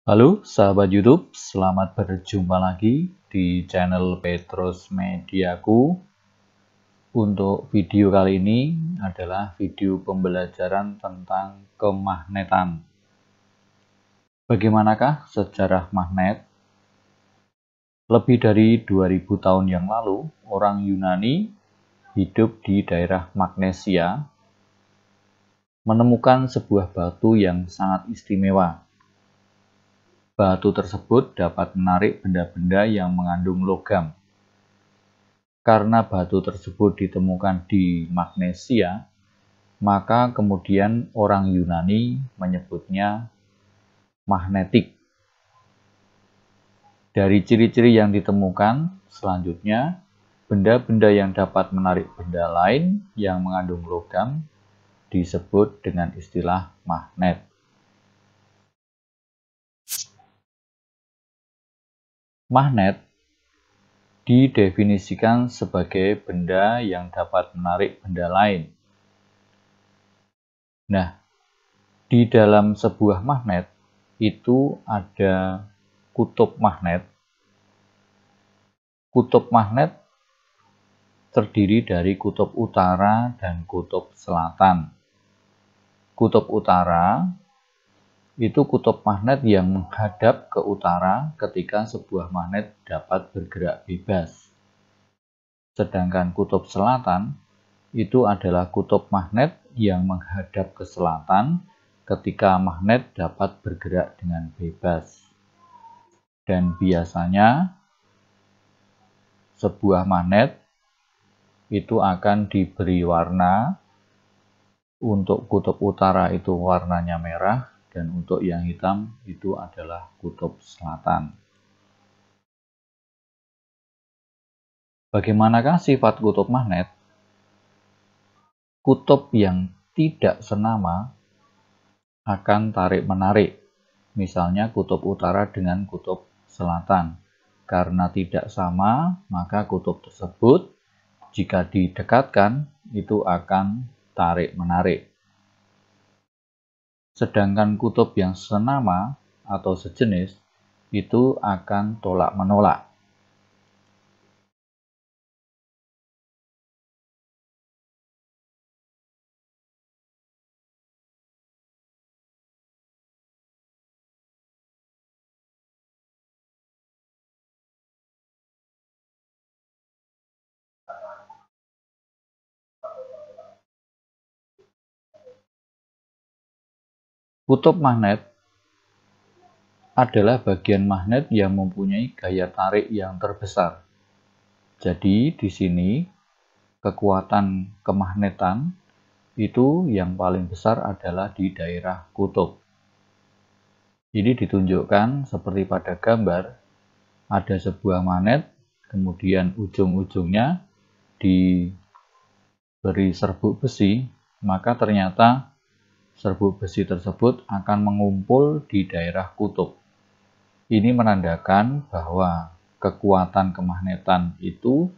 Halo sahabat YouTube, selamat berjumpa lagi di channel Petrus Mediaku. Untuk video kali ini adalah video pembelajaran tentang kemagnetan. Bagaimanakah sejarah magnet? Lebih dari 2000 tahun yang lalu, orang Yunani hidup di daerah Magnesia menemukan sebuah batu yang sangat istimewa. Batu tersebut dapat menarik benda-benda yang mengandung logam. Karena batu tersebut ditemukan di Magnesia, maka kemudian orang Yunani menyebutnya magnetik. Dari ciri-ciri yang ditemukan, selanjutnya, benda-benda yang dapat menarik benda lain yang mengandung logam disebut dengan istilah magnet. Magnet didefinisikan sebagai benda yang dapat menarik benda lain. Nah, di dalam sebuah magnet itu ada kutub magnet. Kutub magnet terdiri dari kutub utara dan kutub selatan. Kutub utara itu kutub magnet yang menghadap ke utara ketika sebuah magnet dapat bergerak bebas. Sedangkan kutub selatan itu adalah kutub magnet yang menghadap ke selatan ketika magnet dapat bergerak dengan bebas. Dan biasanya sebuah magnet itu akan diberi warna. Untuk kutub utara itu warnanya merah, dan untuk yang hitam itu adalah kutub selatan. Bagaimanakah sifat kutub magnet? Kutub yang tidak senama akan tarik-menarik. Misalnya kutub utara dengan kutub selatan. Karena tidak sama, maka kutub tersebut jika didekatkan itu akan tarik-menarik. Sedangkan kutub yang senama atau sejenis itu akan tolak-menolak. Kutub magnet adalah bagian magnet yang mempunyai gaya tarik yang terbesar. Jadi di sini kekuatan kemagnetan itu yang paling besar adalah di daerah kutub. Ini ditunjukkan seperti pada gambar, ada sebuah magnet, kemudian ujung-ujungnya diberi serbuk besi, maka ternyata serbuk besi tersebut akan mengumpul di daerah kutub. Ini menandakan bahwa kekuatan kemagnetan itu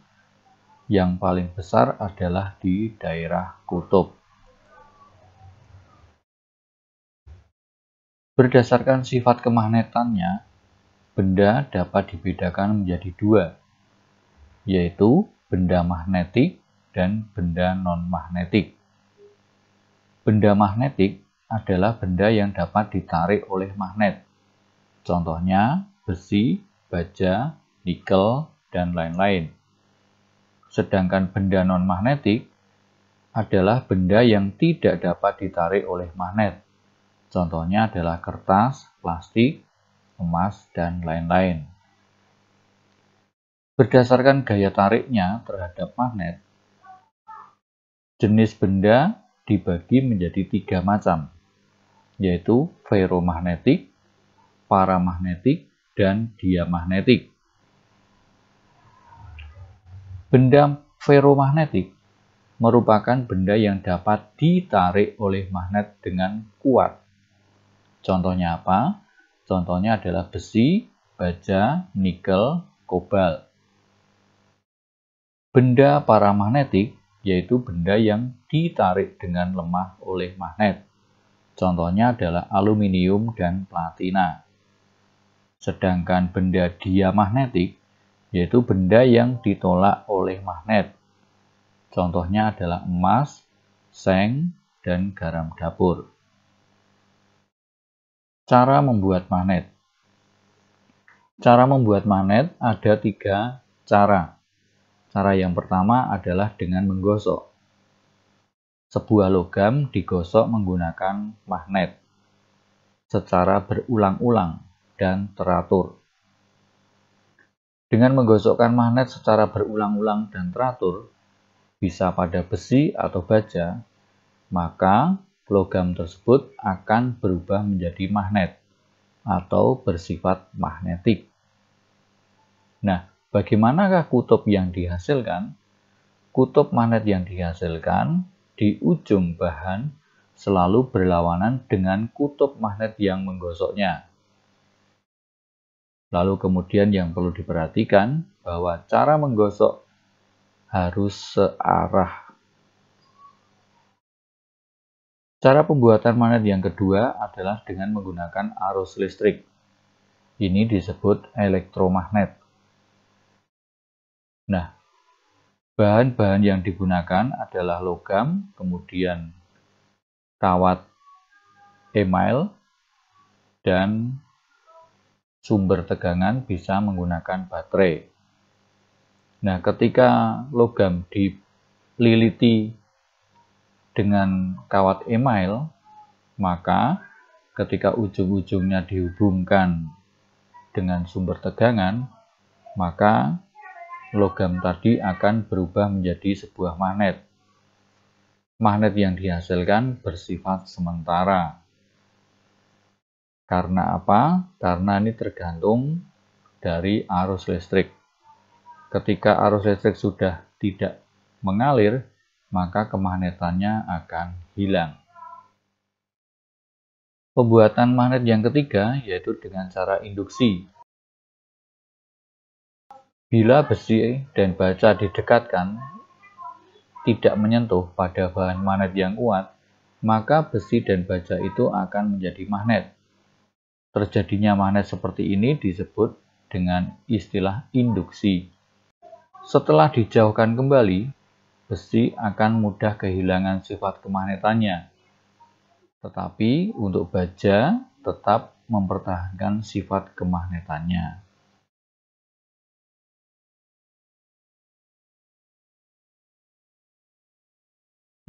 yang paling besar adalah di daerah kutub. Berdasarkan sifat kemagnetannya, benda dapat dibedakan menjadi dua, yaitu benda magnetik dan benda non-magnetik. Benda magnetik adalah benda yang dapat ditarik oleh magnet. Contohnya besi, baja, nikel, dan lain-lain. Sedangkan benda non-magnetik adalah benda yang tidak dapat ditarik oleh magnet. Contohnya adalah kertas, plastik, emas, dan lain-lain. Berdasarkan gaya tariknya terhadap magnet, jenis benda dibagi menjadi 3 macam, yaitu ferromagnetik, paramagnetik, dan diamagnetik. Benda ferromagnetik merupakan benda yang dapat ditarik oleh magnet dengan kuat. Contohnya apa? Contohnya adalah besi, baja, nikel, kobalt. Benda paramagnetik yaitu benda yang ditarik dengan lemah oleh magnet. Contohnya adalah aluminium dan platina. Sedangkan benda diamagnetik yaitu benda yang ditolak oleh magnet. Contohnya adalah emas, seng, dan garam dapur. Cara membuat magnet. Cara membuat magnet ada 3 cara. Cara yang pertama adalah dengan menggosok. Sebuah logam digosok menggunakan magnet secara berulang-ulang dan teratur. Dengan menggosokkan magnet secara berulang-ulang dan teratur, bisa pada besi atau baja, maka logam tersebut akan berubah menjadi magnet atau bersifat magnetik. Nah, bagaimanakah kutub yang dihasilkan? Kutub magnet yang dihasilkan di ujung bahan selalu berlawanan dengan kutub magnet yang menggosoknya. Lalu kemudian yang perlu diperhatikan bahwa cara menggosok harus searah. Cara pembuatan magnet yang kedua adalah dengan menggunakan arus listrik. Ini disebut elektromagnet. Nah, bahan-bahan yang digunakan adalah logam, kemudian kawat email, dan sumber tegangan bisa menggunakan baterai. Nah, ketika logam dililiti dengan kawat email, maka ketika ujung-ujungnya dihubungkan dengan sumber tegangan, maka logam tadi akan berubah menjadi sebuah magnet. Magnet yang dihasilkan bersifat sementara. Karena apa? Karena ini tergantung dari arus listrik. Ketika arus listrik sudah tidak mengalir, maka kemagnetannya akan hilang. Pembuatan magnet yang ketiga yaitu dengan cara induksi. Bila besi dan baja didekatkan, tidak menyentuh pada bahan magnet yang kuat, maka besi dan baja itu akan menjadi magnet. Terjadinya magnet seperti ini disebut dengan istilah induksi. Setelah dijauhkan kembali, besi akan mudah kehilangan sifat kemagnetannya. Tetapi untuk baja tetap mempertahankan sifat kemagnetannya.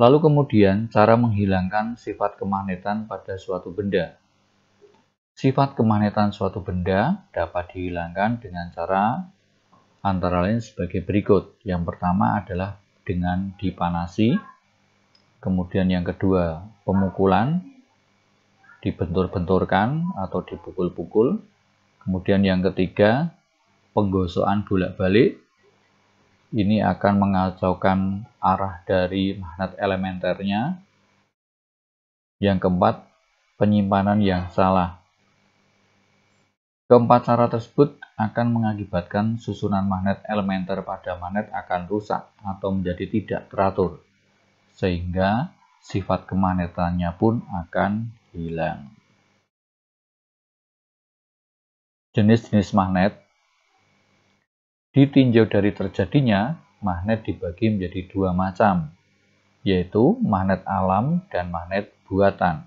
Lalu kemudian cara menghilangkan sifat kemagnetan pada suatu benda. Sifat kemagnetan suatu benda dapat dihilangkan dengan cara antara lain sebagai berikut. Yang pertama adalah dengan dipanasi. Kemudian yang kedua, pemukulan, dibentur-benturkan atau dipukul-pukul. Kemudian yang ketiga, penggosokan bolak-balik. Ini akan mengacaukan arah dari magnet elementernya. Yang keempat, penyimpanan yang salah. Keempat cara tersebut akan mengakibatkan susunan magnet elementer pada magnet akan rusak atau menjadi tidak teratur, sehingga sifat kemagnetannya pun akan hilang. Jenis-jenis magnet. Ditinjau dari terjadinya, magnet dibagi menjadi 2 macam, yaitu magnet alam dan magnet buatan.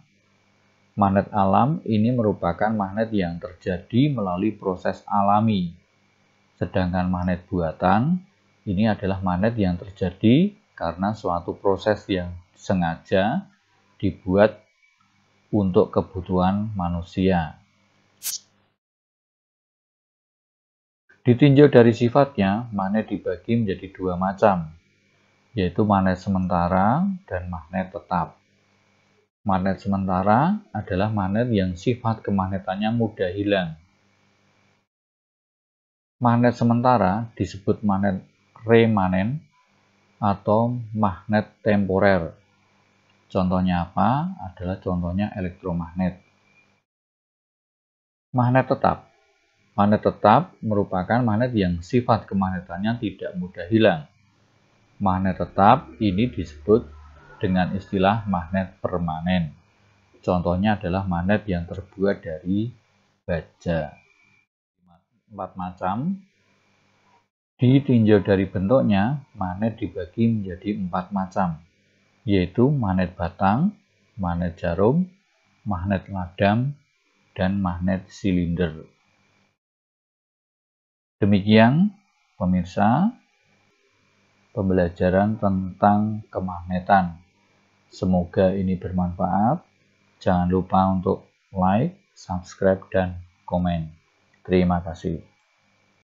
Magnet alam ini merupakan magnet yang terjadi melalui proses alami. Sedangkan magnet buatan ini adalah magnet yang terjadi karena suatu proses yang sengaja dibuat untuk kebutuhan manusia. Ditinjau dari sifatnya, magnet dibagi menjadi 2 macam, yaitu magnet sementara dan magnet tetap. Magnet sementara adalah magnet yang sifat kemagnetannya mudah hilang. Magnet sementara disebut magnet remanen atau magnet temporer. Contohnya apa? Adalah contohnya elektromagnet. Magnet tetap. Magnet tetap merupakan magnet yang sifat kemagnetannya tidak mudah hilang. Magnet tetap ini disebut dengan istilah magnet permanen. Contohnya adalah magnet yang terbuat dari baja. 4 macam. Ditinjau dari bentuknya, magnet dibagi menjadi 4 macam, yaitu magnet batang, magnet jarum, magnet ladam, dan magnet silinder. Demikian pemirsa, pembelajaran tentang kemagnetan. Semoga ini bermanfaat. Jangan lupa untuk like, subscribe, dan komen. Terima kasih.